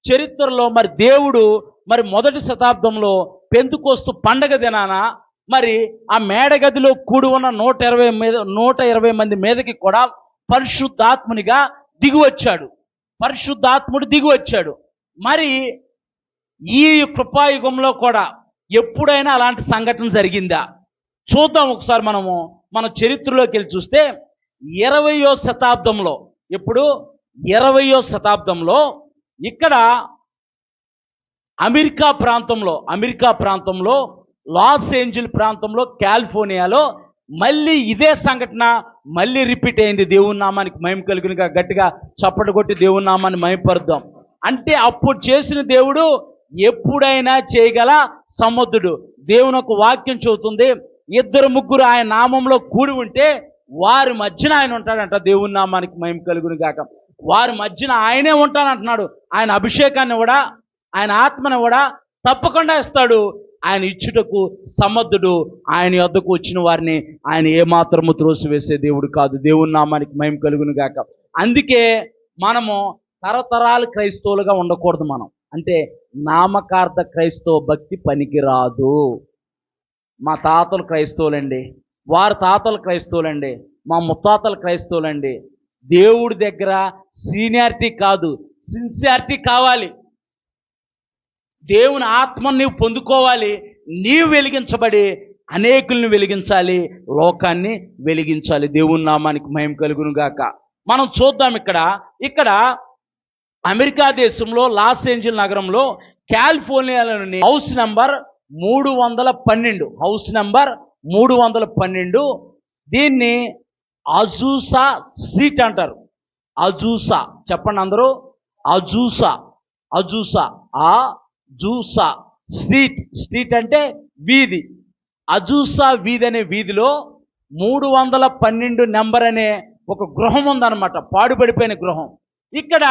చరిత్రలో మరి దేవుడు మరి మొదటి శతాబ్దంలో పెంతుకోస్తు పండగ దినాన మరి ఆ మేడగదిలో కూడి ఉన్న 120 మంది మీదకి కూడా పరిశుద్ధాత్మునిగా దిగివచ్చాడు. పరిశుద్ధాత్ముడు దిగివచ్చాడు. మరి ఈ కృపాయుగంలో కూడా ఎప్పుడైనా అలాంటి సంఘటన జరిగిందా? చూద్దాం ఒకసారి. మన చరిత్రలోకి వెళ్ళి చూస్తే 20వ శతాబ్దంలో, ఇప్పుడు 20వ శతాబ్దంలో ఇక్కడ అమెరికా ప్రాంతంలో లాస్ ఏంజల్స్ ప్రాంతంలో, కాలిఫోర్నియాలో మళ్ళీ ఇదే సంఘటన మళ్ళీ రిపీట్ అయింది. దేవుని నామానికి మహిమ కలుగునుగా. గట్టిగా చప్పట్లు కొట్టి దేవుని నామాన్ని మహిమపరుద్దాం. అంటే అప్పుడు చేసిన దేవుడు ఎప్పుడైనా చేయగల సమర్థుడు. దేవుని ఒక వాక్యం చెబుతుంది, 2-3 ఆయన నామంలో కూడి ఉంటే వారి మధ్యన ఆయన ఉంటాడంట. దేవుని నామానికి మహిమ కలుగును గాక. వారి మధ్యన ఆయనే ఉంటానంటున్నాడు. ఆయన అభిషేకాన్ని కూడా, ఆయన ఆత్మని కూడా తప్పకుండా ఇస్తాడు. ఆయన ఇచ్చుటకు సమర్థుడు. ఆయన యొద్దకు వచ్చిన వారిని ఆయన ఏమాత్రము త్రోసివేసే దేవుడు కాదు. దేవుని నామానికి మహిమ కలుగును గాక. అందుకే మనము తరతరాలు క్రైస్తవులుగా ఉండకూడదు. మనం అంటే నామకార్థ క్రైస్తవ భక్తి పనికిరాదు. మా తాతలు క్రైస్తవులండి, వారి తాతలు క్రైస్తవులండి, మా ముత్తాతలు క్రైస్తవులండి. దేవుడి దగ్గర సీనియారిటీ కాదు, సిన్సియారిటీ కావాలి. దేవుని ఆత్మను నీవు పొందుకోవాలి. నీవు వెలిగించబడి అనేకుల్ని వెలిగించాలి, లోకాన్ని వెలిగించాలి. దేవుని నామానికి మహిమ కలుగును గాక. మనం చూద్దాం. ఇక్కడ అమెరికా దేశంలో లాస్ ఏంజల్స్ నగరంలో కాలిఫోర్నియాలోని హౌస్ నెంబర్ 312, హౌస్ నెంబర్ 312, దీన్ని అజూసా స్ట్రీట్ అంటారు. అజూసా చెప్పండి అందరూ. అజూసా స్ట్రీట్ అంటే వీధి. అజూసా వీధి అనే వీధిలో 312 నెంబర్ అనే ఒక గృహం ఉందన్నమాట, పాడుపడిపోయిన గృహం. ఇక్కడ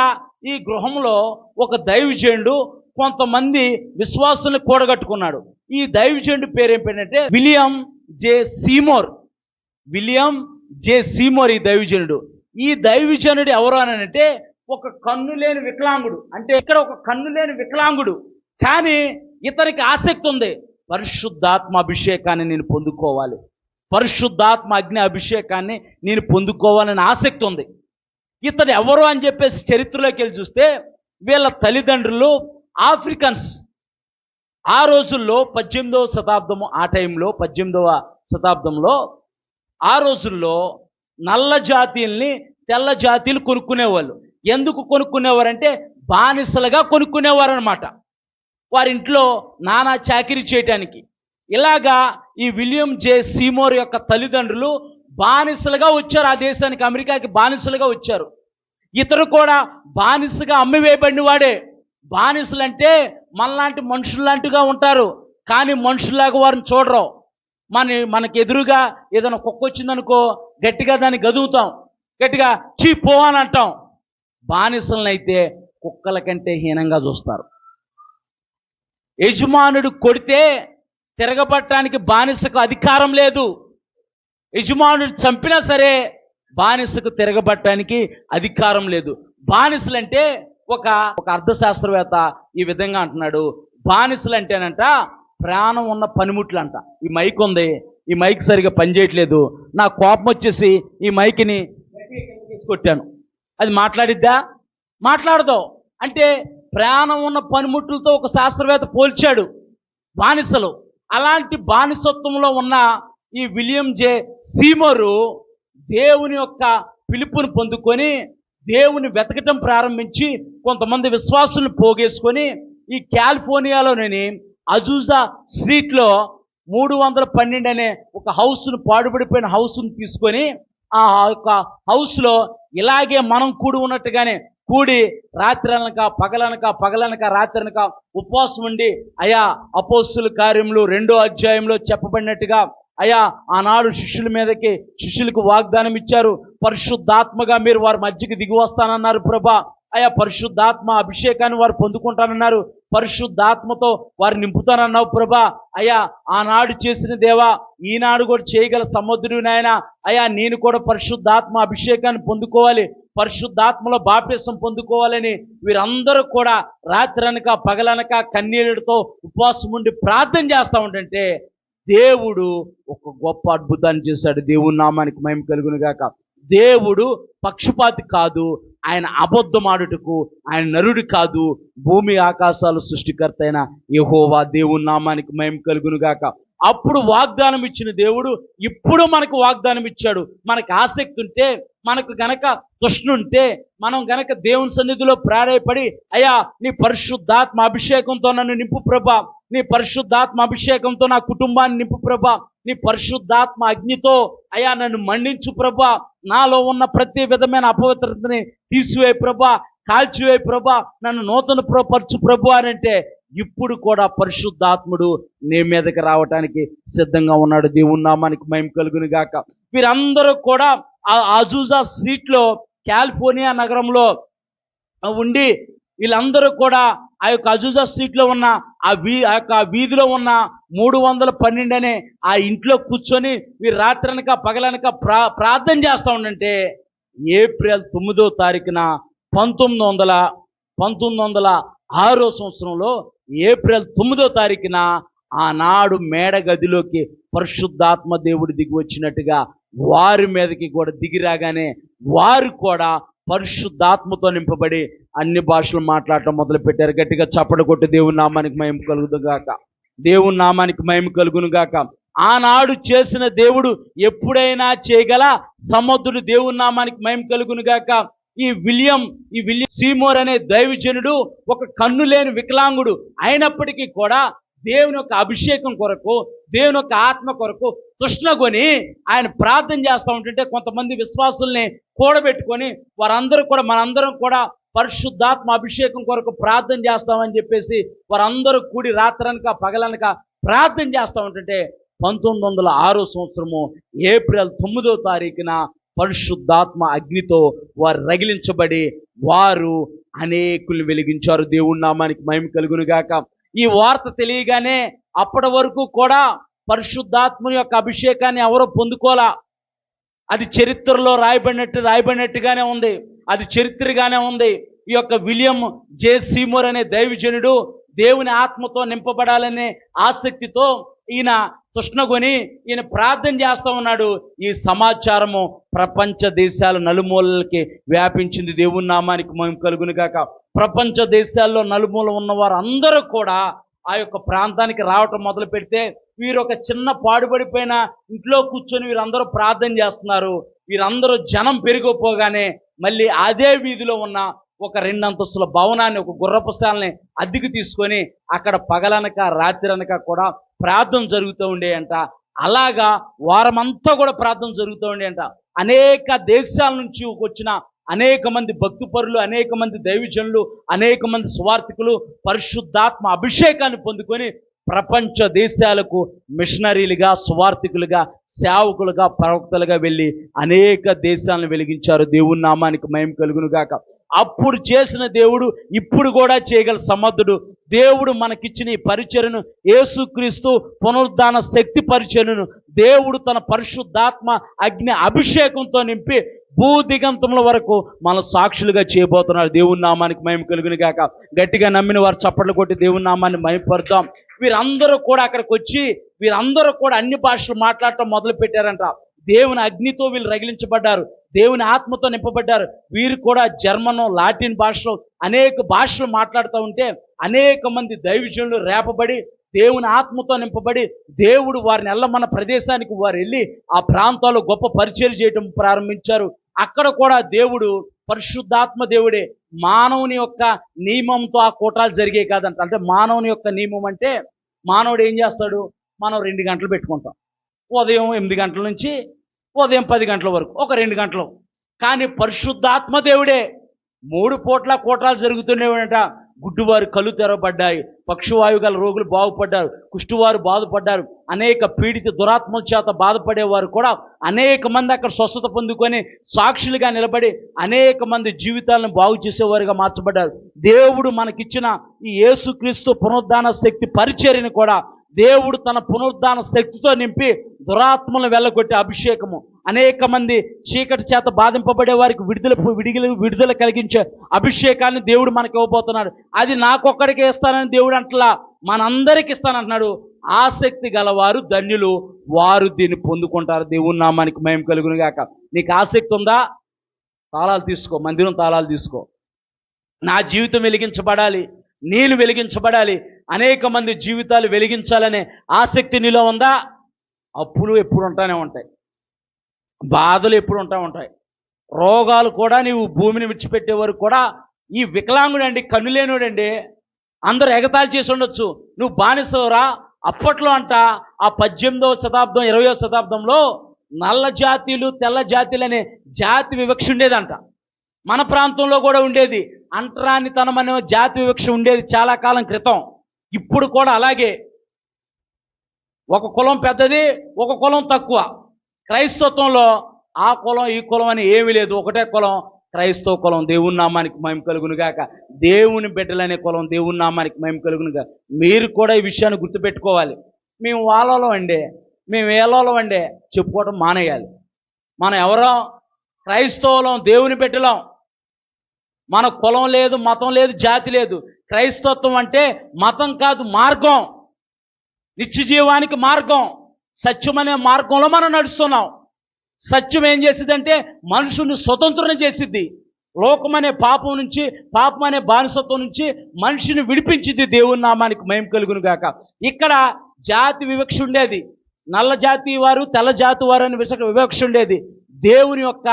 ఈ గృహంలో ఒక దైవజనుడు కొంతమంది విశ్వాసుల్ని కూడగట్టుకున్నాడు. ఈ దైవజనుడి పేరు ఏంటంటే విలియం జే సీమోర్. ఈ దైవజనుడు ఎవరు అనంటే ఒక కన్ను లేని వికలాంగుడు. అంటే ఇక్కడ ఒక కన్ను లేని వికలాంగుడు, కానీ ఇతనికి ఆసక్తి ఉంది. పరిశుద్ధాత్మ అభిషేకాన్ని నేను పొందుకోవాలి, పరిశుద్ధాత్మ అగ్ని అభిషేకాన్ని నేను పొందుకోవాలని ఆసక్తి ఉంది. ఇతడు ఎవరు అని చెప్పేసి చరిత్రలోకి వెళ్ళి చూస్తే వీళ్ళ తల్లిదండ్రులు ఆఫ్రికన్స్. ఆ రోజుల్లో 18వ శతాబ్దము, ఆ టైంలో 18వ శతాబ్దంలో ఆ రోజుల్లో నల్ల జాతీయుల్ని తెల్ల జాతీయులు కొనుక్కునేవాళ్ళు. ఎందుకు కొనుక్కునేవారంటే బానిసలుగా కొనుక్కునేవారు అనమాట, వారింట్లో నానా చాకిరీ చేయటానికి. ఇలాగా ఈ విలియం జే సీమోర్ యొక్క తల్లిదండ్రులు బానిసలుగా వచ్చారు ఆ దేశానికి, అమెరికాకి బానిసలుగా వచ్చారు. ఇతరు కూడా బానిసగా అమ్మివేయబడిన వాడే. బానిసలంటే మనలాంటి మనుషుల్లాంటిగా ఉంటారు, కానీ మనుషుల్లాగా వారిని చూడరు. మనకి ఎదురుగా ఏదైనా కుక్క వచ్చిందనుకో గట్టిగా దాన్ని గదుగుతాం, గట్టిగా చీపో అని అంటాం. బానిసలనైతే కుక్కల కంటే హీనంగా చూస్తారు. యజమానుడు కొడితే తిరగబట్టడానికి బానిసకు అధికారం లేదు. యజమానుడు చంపినా సరే బానిసకు తిరగబట్టడానికి అధికారం లేదు. బానిసలంటే ఒక అర్థశాస్త్రవేత్త ఈ విధంగా అంటున్నాడు, బానిసలంటేనంట ప్రాణం ఉన్న పనిముట్లు అంట. ఈ మైక్ ఉంది, ఈ మైక్ సరిగా పనిచేయట్లేదు, నా కోపం వచ్చేసి ఈ మైక్ని కొట్టాను, అది మాట్లాడిద్దా? మాట్లాడదు. అంటే ప్రాణం ఉన్న పనిముట్లతో ఒక శాస్త్రవేత్త పోల్చాడు బానిసలు. అలాంటి బానిసత్వంలో ఉన్న ఈ విలియం జే సీమోరు దేవుని యొక్క పిలుపుని పొందుకొని దేవుని వెతకటం ప్రారంభించి కొంతమంది విశ్వాసులను పోగేసుకొని ఈ కాలిఫోర్నియాలోని అజూసా స్ట్రీట్లో 312 అనే ఒక హౌస్ను, పాడుపడిపోయిన హౌస్ను తీసుకొని ఆ యొక్క హౌస్లో ఇలాగే మనం కూడి ఉన్నట్టుగానే కూడి రాత్రి అనక పగలనక రాత్రి అనక ఉపవాసం ఉండి, అయా అపోస్తుల కార్యములు 2వ అధ్యాయంలో చెప్పబడినట్టుగా అయా ఆనాడు శిష్యులకు వాగ్దానం ఇచ్చారు, పరిశుద్ధాత్మగా మీరు వారి మధ్యకి దిగి వస్తానన్నారు ప్రభా. అయా పరిశుద్ధాత్మ అభిషేకాన్ని వారు పొందుకుంటానన్నారు, పరిశుద్ధాత్మతో వారు నింపుతానన్నావు ప్రభా. అయా ఆనాడు చేసిన దేవా ఈనాడు కూడా చేయగల సముద్రుడు నాయన. అయా నేను కూడా పరిశుద్ధాత్మ అభిషేకాన్ని పొందుకోవాలి, పరిశుద్ధాత్మలో బాప్తిసం పొందుకోవాలని వీరందరూ కూడా రాత్రనక పగలనక కన్నీళ్ళతో ఉపవాసం ఉండి ప్రార్థన చేస్తూ ఉంటుంటే దేవుడు ఒక గొప్ప అద్భుతాన్ని చేశాడు. దేవుని నామానికి మహిమ కలుగును గాక. దేవుడు పక్షపాతి కాదు, ఆయన అబద్ధమాడుటకు ఆయన నరుడు కాదు, భూమి ఆకాశాలు సృష్టికర్త అయిన యెహోవా దేవుని నామానికి మహిమ కలుగును గాక. అప్పుడు వాగ్దానం ఇచ్చిన దేవుడు ఇప్పుడు మనకు వాగ్దానం ఇచ్చాడు. మనకు ఆసక్తి ఉంటే, మనకు గనక తృష్ణుంటే, మనం గనక దేవుని సన్నిధిలో ప్రాధేయపడి అయ్యా నీ పరిశుద్ధాత్మ అభిషేకంతో నన్ను నింపు ప్రభా, నీ పరిశుద్ధాత్మ అభిషేకంతో నా కుటుంబాన్ని నింపు ప్రభా, నీ పరిశుద్ధాత్మ అగ్నితో అయ్యా నన్ను మండించు ప్రభా, నాలో ఉన్న ప్రతి విధమైన అపవిత్రతని తీసివేయి ప్రభా, కాల్చివేయి ప్రభా, నన్ను నూతన పరచు ప్రభు అని అంటే ఇప్పుడు కూడా పరిశుద్ధాత్ముడు నీ మీదకి రావటానికి సిద్ధంగా ఉన్నాడు. దేవుని నామానికి మహిమ కలుగును గాక. వీరందరూ కూడా ఆ అజూజా స్ట్రీట్లో కాలిఫోర్నియా నగరంలో ఉండి వీళ్ళందరూ కూడా ఆ యొక్క అజూజా స్ట్రీట్లో ఉన్న ఆ యొక్క వీధిలో ఉన్న 312 అనే ఆ ఇంట్లో కూర్చొని వీరు రాత్రనక పగలనక ప్రార్థన చేస్తూ ఉండంటే ఏప్రిల్ 9వ తారీఖున 1906 సంవత్సరంలో ఏప్రిల్ 9వ తారీఖున ఆనాడు మేడ గదిలోకి పరిశుద్ధాత్మ దేవుడు దిగి వచ్చినట్టుగా వారి మీదకి కూడా దిగి రాగానే వారు కూడా పరిశుద్ధాత్మతో నింపబడి అన్ని భాషలు మాట్లాడటం మొదలు పెట్టారు. గట్టిగా చప్పట కొట్టి దేవుని నామానికి మహిమ కలుగును గాక. దేవుని నామానికి మహిమ కలుగును గాక. ఆనాడు చేసిన దేవుడు ఎప్పుడైనా చేయగల సమర్థుడు. దేవుని నామానికి మహిమ కలుగును గాక. ఈ విలియం సీమోర్ అనే దైవజనుడు ఒక కన్ను లేని వికలాంగుడు అయినప్పటికీ కూడా దేవుని యొక్క అభిషేకం కొరకు, దేవుని యొక్క ఆత్మ కొరకు తృష్ణగొని ఆయన ప్రార్థన చేస్తూ ఉంటుంటే కొంతమంది విశ్వాసుల్ని కూడబెట్టుకొని వారందరూ కూడా మనందరం కూడా పరిశుద్ధాత్మ అభిషేకం కొరకు ప్రార్థన చేస్తామని చెప్పేసి వారందరూ కూడి రాత్రనక పగలనక ప్రార్థన చేస్తూ ఉంటుంటే 1906 సంవత్సరము ఏప్రిల్ 9వ తారీఖున పరిశుద్ధాత్మ అగ్నితో వారు రగిలించబడి వారు అనేకుల్ని వెలిగించారు. దేవుని నామానికి మహిమ కలుగును గాక. ఈ వార్త తెలియగానే అప్పటి వరకు కూడా పరిశుద్ధాత్మ యొక్క అభిషేకాన్ని ఎవరో పొందుకోలా. అది చరిత్రలో రాయబడినట్టుగానే ఉంది, అది చరిత్రగానే ఉంది. ఈ యొక్క విలియం జే సీమోర్ అనే దైవజనుడు దేవుని ఆత్మతో నింపబడాలనే ఆసక్తితో ఈయన తృష్ణగొని ఈయన ప్రార్థన చేస్తూ ఉన్నాడు. ఈ సమాచారము ప్రపంచ దేశాల నలుమూలలకి వ్యాపించింది. దేవుని నామానికి మహిమ కలుగును గాక. ప్రపంచ దేశాల్లో నలుమూల ఉన్న వారు అందరూ కూడా ఆ యొక్క ప్రాంతానికి రావటం మొదలు పెడితే వీరు ఒక చిన్న పాడుబడిపోయిన ఇంట్లో కూర్చొని వీరందరూ ప్రార్థన చేస్తున్నారు. వీరందరూ జనం పెరిగిపోగానే మళ్ళీ అదే వీధిలో ఉన్న ఒక 2 అంతస్తుల భవనాన్ని, ఒక గుర్రపుశాలని అద్దెకు తీసుకొని అక్కడ పగలనక రాత్రనక కూడా ప్రార్థన జరుగుతూ ఉండేయంట. అలాగా వారమంతా కూడా ప్రార్థన జరుగుతూ ఉండేయంట. అనేక దేశాల నుంచి వచ్చిన అనేక మంది భక్తిపరులు, అనేక మంది దైవజనులు, అనేక మంది సువార్థికులు పరిశుద్ధాత్మ అభిషేకాన్ని పొందుకొని ప్రపంచ దేశాలకు మిషనరీలుగా, సువార్థికులుగా, సేవకులుగా, ప్రవక్తలుగా వెళ్ళి అనేక దేశాలను వెలిగించారు. దేవుని నామానికి మహిమ కలుగును గాక. అప్పుడు చేసిన దేవుడు ఇప్పుడు కూడా చేయగల సమర్థుడు. దేవుడు మనకిచ్చిన ఈ పరిచర్యను, యేసుక్రీస్తు పునరుద్ధాన శక్తి పరిచర్యను దేవుడు తన పరిశుద్ధాత్మ అగ్ని అభిషేకంతో నింపి భూదిగంతముల వరకు మన సాక్షులుగా చేయబోతున్నారు. దేవుని నామానికి మహిమ కలుగును గాక. గట్టిగా నమ్మిన వారు చప్పట్లు కొట్టి దేవుని నామాన్ని మహిమపరుద్దాం. వీరందరూ కూడా అక్కడికి వచ్చి వీరందరూ కూడా అన్ని భాషలు మాట్లాడటం మొదలు పెట్టారంట. దేవుని అగ్నితో వీళ్ళు రగిలించబడ్డారు, దేవుని ఆత్మతో నింపబడ్డారు. వీరు కూడా జర్మను, లాటిన్ భాషలో అనేక భాషలు మాట్లాడుతూ ఉంటే అనేక మంది దైవజనులు రేపబడి దేవుని ఆత్మతో నింపబడి దేవుడు వారిని మన ప్రదేశానికి వారు వెళ్ళి ఆ ప్రాంతాల్లో గొప్ప పరిచయం చేయటం ప్రారంభించారు. అక్కడ కూడా దేవుడు పరిశుద్ధాత్మ దేవుడే. మానవుని యొక్క నియమంతో ఆ కూటాలు జరిగే కాదంట. అంటే మానవుని యొక్క నియమం అంటే మానవుడు ఏం చేస్తాడు, మనం 2 గంటలు పెట్టుకుంటాం, ఉదయం 8 గంటల నుంచి ఉదయం 10 గంటల వరకు, ఒక 2 గంటలు. కానీ పరిశుద్ధాత్మ దేవుడే 3 పూట్ల కూటాలు జరుగుతుండేవంట. గుడ్డివారు కళ్ళు తెరవబడ్డాయి, పక్షవాయువు గల రోగులు బాగుపడ్డారు, కుష్టివారు బాధపడ్డారు, అనేక పీడిత దురాత్మల చేత బాధపడేవారు కూడా అనేక మంది అక్కడ స్వస్థత పొందుకొని సాక్షులుగా నిలబడి అనేక మంది జీవితాలను బాగు చేసేవారుగా మార్చబడ్డారు. దేవుడు మనకిచ్చిన ఈ యేసుక్రీస్తు పునరుద్ధాన శక్తి పరిచర్యను కూడా దేవుడు తన పునరుద్ధాన శక్తితో నింపి దురాత్మలను వెళ్ళగొట్టే అభిషేకము, అనేక మంది చీకటి చేత బాధింపబడే వారికి విడుదల కలిగించే అభిషేకాన్ని దేవుడు మనకి ఇవ్వబోతున్నాడు. అది నాకొక్కడికే ఇస్తానని దేవుడు అంటలా, మనందరికి ఇస్తానంటున్నాడు. ఆసక్తి గలవారు ధన్యులు, వారు దీన్ని పొందుకుంటారు. దేవుని నామానికి మహిమ కలుగును గాక. నీకు ఆసక్తి ఉందా? తాళాలు తీసుకో, మందిరం తాళాలు తీసుకో. నా జీవితం వెలిగించబడాలి, నీళ్ళు వెలిగించబడాలి, అనేక మంది జీవితాలు వెలిగించాలనే ఆసక్తి నీలో ఉందా? అప్పులు ఎప్పుడు ఉంటానే ఉంటాయి, బాధలు ఎప్పుడు ఉంటాయి, రోగాలు కూడా నీవు భూమిని విడిచిపెట్టే వరకు కూడా. ఈ వికలాంగుడండి, కన్నులేనుడండి, అందరూ ఎగతాళి చేసి ఉండొచ్చు, నువ్వు బానిసవరా. అప్పట్లో అంట ఆ 18వ శతాబ్దం 20వ శతాబ్దంలో నల్ల జాతీయులు తెల్ల జాతీయులు అనే జాతి వివక్ష ఉండేదంట. మన ప్రాంతంలో కూడా ఉండేది. అంటరానితనం అనే జాతి వివక్ష ఉండేది చాలా కాలం క్రితం. ఇప్పుడు కూడా అలాగే, ఒక కులం పెద్దది, ఒక కులం తక్కువ. క్రైస్తత్వంలో ఆ కులం ఈ కులం అని ఏమీ లేదు, ఒకటే కులం, క్రైస్తవ కులం. దేవుని నామానికి మహిమ కలుగునుగాక. దేవుని బిడ్డలనే కులం, దేవుని నామానికి మహిమ కలుగునుగా. మీరు కూడా ఈ విషయాన్ని గుర్తుపెట్టుకోవాలి. మేము వాళ్ళలో అండే, మేము ఏళ్ళలో అండే చెప్పుకోవడం మానేయాలి. మనం ఎవరో క్రైస్తవులం, దేవుని బిడ్డలం. మన కులం లేదు, మతం లేదు, జాతి లేదు. క్రైస్తత్వం అంటే మతం కాదు, మార్గం, నిత్య జీవానికి మార్గం, సత్యం అనే మార్గంలో మనం నడుస్తున్నాం. సత్యం ఏం చేసిద్దంటే మనుషుల్ని స్వతంత్రం చేసిద్ది. లోకం అనే పాపం నుంచి, పాపం అనే బానిసత్వం నుంచి మనిషిని విడిపించింది. దేవుని నామానికి మహిమ కలుగును గాక. ఇక్కడ జాతి వివక్ష ఉండేది, నల్ల జాతి వారు తెల్ల జాతి వారు అని వివక్ష ఉండేది. దేవుని యొక్క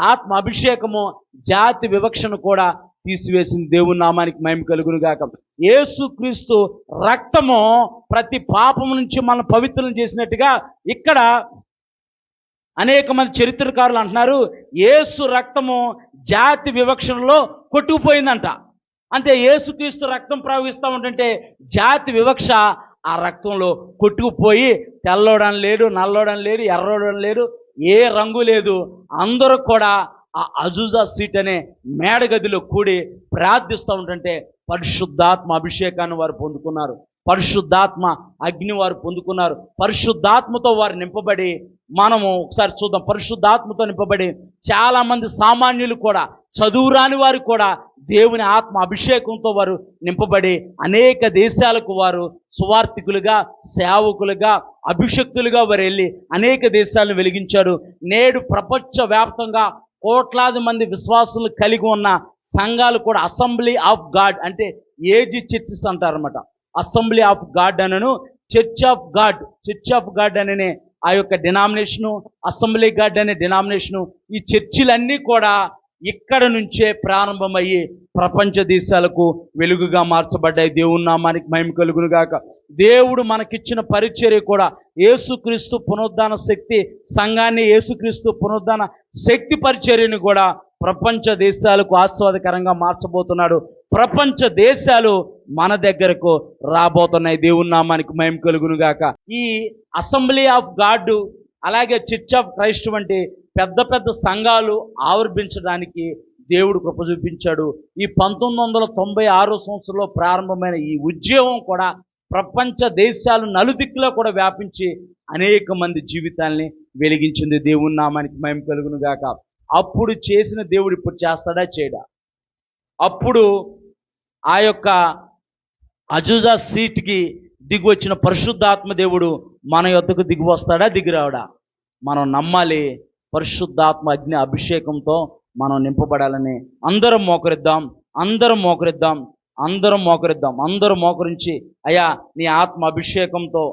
ఆత్మ అభిషేకము జాతి వివక్షను కూడా తీసివేసింది. దేవుని నామానికి మహిమ కలుగును గాక. యేసుక్రీస్తు రక్తము ప్రతి పాపం నుంచి మనం పవిత్రం చేసినట్టుగా ఇక్కడ అనేక మంది చరిత్రకారులు అంటున్నారు, యేసు రక్తము జాతి వివక్షలో కొట్టుకుపోయిందంట. అంటే యేసుక్రీస్తు రక్తం ప్రవహిస్తూ ఉంటుంటే జాతి వివక్ష ఆ రక్తంలో కొట్టుకుపోయి తెల్లోడని లేడు, నల్లోడని లేడు, ఎర్రోడని లేడు, ఏ రంగు లేదు. అందరూ కూడా ఆ అజూజా సీట్ అనే మేడగదిలో కూడి ప్రార్థిస్తూ ఉంటుంటే పరిశుద్ధాత్మ అభిషేకాన్ని వారు పొందుకున్నారు, పరిశుద్ధాత్మ అగ్ని వారు పొందుకున్నారు. పరిశుద్ధాత్మతో వారు నింపబడి, మనము ఒకసారి చూద్దాం, పరిశుద్ధాత్మతో నింపబడి చాలామంది సామాన్యులు కూడా, చదువురాని వారు కూడా దేవుని ఆత్మ అభిషేకంతో వారు నింపబడి అనేక దేశాలకు వారు సువార్థికులుగా, సేవకులుగా, అభిషక్తులుగా వారు వెళ్ళి అనేక దేశాలను వెలిగించారు. నేడు ప్రపంచవ్యాప్తంగా కోట్లాది మంది విశ్వాసులు కలిగి ఉన్న సంఘాలు కూడా అసెంబ్లీ ఆఫ్ గాడ్, అంటే ఏజీ చర్చెస్ అంటారన్నమాట. అసెంబ్లీ ఆఫ్ గాడ్ అనను, చర్చ్ ఆఫ్ గాడ్ అనే ఆ యొక్క డినామినేషను, అసెంబ్లీ గాడ్ అనే డినామినేషను, ఈ చర్చిలన్నీ కూడా ఇక్కడ నుంచే ప్రారంభమయ్యి ప్రపంచ దేశాలకు వెలుగుగా మార్చబడ్డాయి. దేవుని నామానికి మహిమ కలుగును గాక. దేవుడు మనకిచ్చిన పరిచర్య కూడా యేసుక్రీస్తు పునరుద్ధాన శక్తి సంఘాన్ని, యేసుక్రీస్తు పునరుద్ధాన శక్తి పరిచర్యను కూడా ప్రపంచ దేశాలకు ఆస్వాదకరంగా మార్చబోతున్నాడు. ప్రపంచ దేశాలు మన దగ్గరకు రాబోతున్నాయి. దేవుని నామానికి మహిమ కలుగును గాక. ఈ అసెంబ్లీ ఆఫ్ గాడ్ అలాగే చర్చ్ ఆఫ్ క్రైస్ట్ వంటి పెద్ద పెద్ద సంఘాలు ఆవిర్భించడానికి దేవుడు కృప చూపించాడు. ఈ 1996 సంవత్సరంలో ప్రారంభమైన ఈ ఉద్యమం కూడా ప్రపంచ దేశాలు నలుదిక్కులో కూడా వ్యాపించి అనేక మంది జీవితాల్ని వెలిగించింది. దేవుని నామానికి మహిమ కలుగును గాక. అప్పుడు చేసిన దేవుడు ఇప్పుడు చేస్తాడా, చేయడా? అప్పుడు ఆ యొక్క అజూజా సీట్కి దిగి వచ్చిన పరిశుద్ధాత్మ దేవుడు మన యొద్దకు దిగి వస్తాడా, దిగిరావడా? మనం నమ్మాలి. పరిశుద్ధాత్మ అగ్ని అభిషేకంతో మనం నింపబడాలని అందరం మోకరిద్దాం, అందరం మోకరిద్దాం, అందరం మోకరిద్దాం. అందరూ మోకరించి, అయ్యా నీ ఆత్మ అభిషేకంతో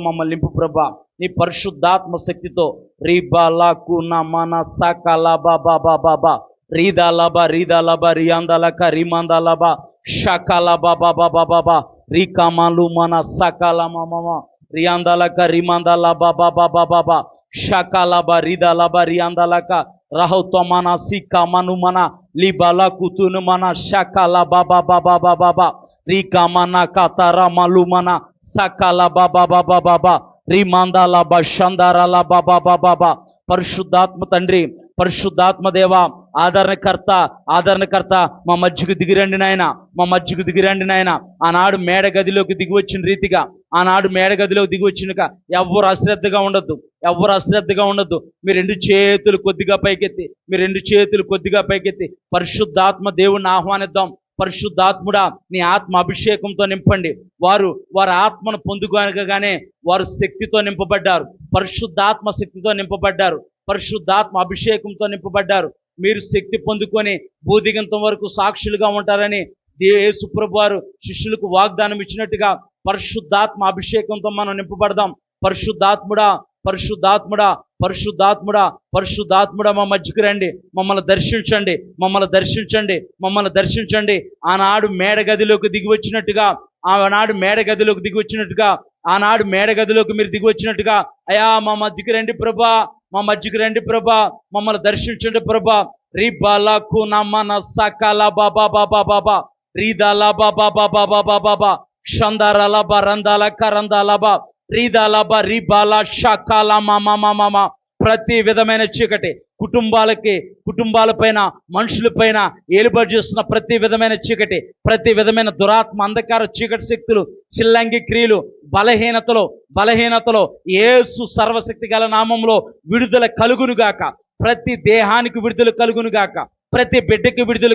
మమ్మల్ని నింపు ప్రభా, నీ పరిశుద్ధాత్మ శక్తితో. రీబాలాకు నమన సకలబా బాబా బాబా రీదాలబా రీదాలబా రియాందాలక రీమాందాలబా షకలబా బాబా బాబా రీకామాలు మన సకల మమ రియాందాలక రీమాందాలబా బాబా బాబా షకలబా రీదాలబా రియాందాలక రహౌతో మన సిక్క మను మన లిబల కుతును మన షకల బాబా బాబా బాబా బాబా రీకా మన కతర మలు మన సకల బాబా బాబా బాబా రీమాందాల బషందారాల బాబా బాబా బాబా. పరిశుద్ధాత్మ తండ్రి, పరిశుద్ధాత్మ దేవ, ఆదరణకర్త మా మధ్యకు దిగిరండి నాయన, మా మధ్యకు దిగిరండి నాయన. ఆనాడు మేడ గదిలోకి దిగి వచ్చిన రీతిగా, ఆనాడు మేడ గదిలోకి దిగి వచ్చినగా ఎవ్వరు అశ్రద్ధగా ఉండొద్దు. మీ రెండు చేతులు కొద్దిగా పైకెత్తి పరిశుద్ధాత్మ దేవుణ్ణి ఆహ్వానిద్దాం. పరిశుద్ధాత్ముడా, నీ ఆత్మ అభిషేకంతో నింపండి. వారి ఆత్మను పొందుకోగానే వారు శక్తితో నింపబడ్డారు, పరిశుద్ధాత్మ శక్తితో నింపబడ్డారు, పరిశుద్ధాత్మ అభిషేకంతో నింపబడ్డారు. మీరు శక్తి పొందుకొని భూదిగంతం వరకు సాక్షులుగా ఉంటారని యేసు ప్రభువు వారు శిష్యులకు వాగ్దానం ఇచ్చినట్టుగా పరిశుద్ధాత్మ అభిషేకంతో మనం నింపబడదాం. పరిశుద్ధాత్ముడా మా మధ్యకు రండి, మమ్మల్ని దర్శించండి. ఆనాడు మేడ గదిలోకి దిగి వచ్చినట్టుగా మీరు దిగి వచ్చినట్టుగా అయా మా మధ్యకు రండి ప్రభా, మమ్మల్ని దర్శించండి ప్రభా. రీబాలకు నమన సకల బాబా బాబా బాబా రీదాల బాబా బాబా బాబా బాబా క్షందారాల బరందాల కరందాల బా రీదాల బా రీబాల షకాల మామ. ప్రతి విధమైన చీకటి కుటుంబాలపైన, మనుషులపైన ఏలుబడి చేస్తున్న ప్రతి విధమైన చీకటి, ప్రతి విధమైన దురాత్మ, అంధకార చీకటి శక్తులు, చిల్లంగి క్రియలు, బలహీనతలో యేసు సర్వశక్తి గల నామంలో విడుదల కలుగునుగాక. ప్రతి దేహానికి విడుదల కలుగునుగాక, ప్రతి బిడ్డకి విడుదల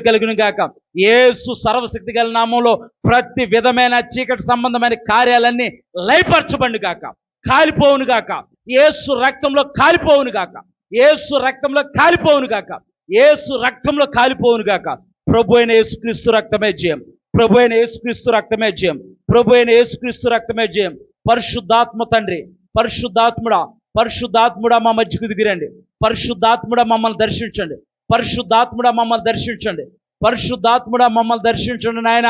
కలుగునుగాక. యేసు సర్వశక్తి గల నామంలో ప్రతి విధమైన చీకటి సంబంధమైన కార్యాలన్నీ లయపరచబడుగాక, కాలిపోవునుగాక. యేసు రక్తంలో కాలిపోవునుగాక. ప్రభు అయిన యేసుక్రీస్తు రక్తమే జయం. పరిశుద్ధాత్మ తండ్రి, పరిశుద్ధాత్ముడా మా మధ్యకు దిగిరండి. పరిశుద్ధాత్ముడా మమ్మల్ని దర్శించండి నాయన.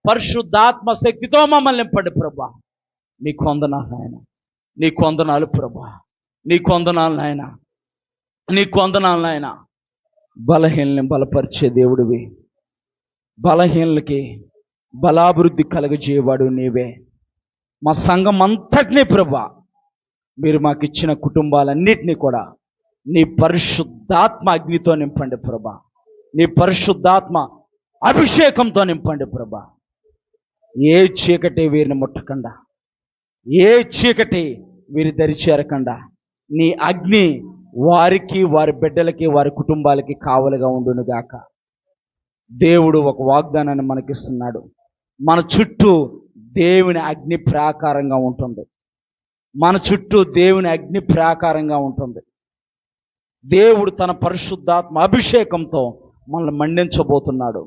పరిశుద్ధాత్మ శక్తితో మమ్మల్ని నింపండి ప్రభా. నీకు వందనాలు నాయన, నీకు వందనాలు ప్రభా, నీకు వందనాలు నాయన. బలహీనని బలపరిచే దేవుడివి, బలహీనలకి బలాభివృద్ధి కలగజేయవాడు నీవే. మా సంఘం అంతటినీ ప్రభా, మీరు మాకు ఇచ్చిన కుటుంబాలన్నిటినీ కూడా నీ పరిశుద్ధాత్మ అగ్నితో నింపండి ప్రభా, నీ పరిశుద్ధాత్మ అభిషేకంతో నింపండి ప్రభా. ఏ చీకటి వీరిని ముట్టకుండా, ఏ చీకటి వీరి దరి చేరకుండా నీ అగ్ని వారికి, వారి బిడ్డలకి, వారి కుటుంబాలకి కావలిగా ఉండునుగాక. దేవుడు ఒక వాగ్దానాన్ని మనకిస్తున్నాడు. మన చుట్టూ దేవుని అగ్ని ప్రాకారంగా ఉంటుంది. దేవుడు తన పరిశుద్ధాత్మ అభిషేకంతో మనల్ని మండించబోతున్నాడు.